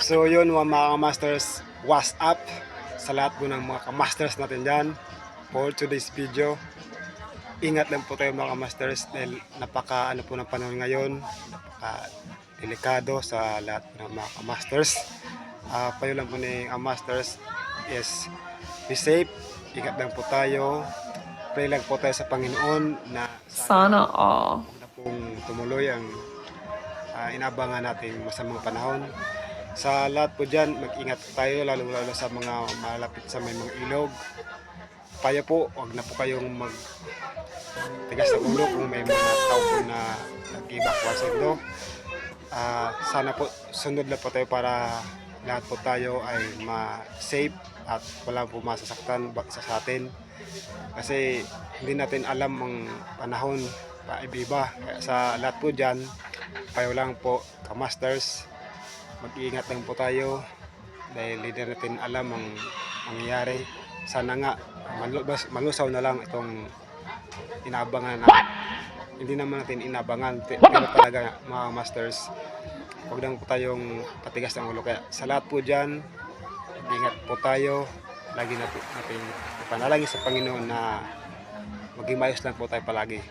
So yun mga masters, what's up sa lahat po ng mga masters natin dyan for today's video. Ingat lang po tayo mga masters dahil napaka ano po ng panahon ngayon, napaka delikado sa lahat ng mga masters. Payo lang po ni masters is be safe, ingat lang po tayo, pray lang po tayo sa Panginoon na Sana all. na pong tumuloy ang inabangan natin masamang panahon. Sa lahat po dyan, mag-ingat tayo lalo sa mga malapit sa may mga ilog. Payo po, huwag na po kayong tigas sa ulo kung may mga tao po na nag-evacuate sa inyo. Sana po sunod na po tayo para lahat po tayo ay ma-safe at wala po masasaktan sa atin. Kasi hindi natin alam ang panahon pa iba. Kaya sa lahat po dyan, payo lang po ka-masters, mag-iingat lang po tayo dahil hindi natin alam ang mangyayari. Sana nga malusaw na lang itong inabangan na hindi naman natin inabangan, pero talaga mga masters, huwag lang po tayong patigas ng ulo. Kaya sa lahat po dyan, ingat po tayo, lagi natin ipanalangin sa Panginoon na maging maayos lang po tayo palagi.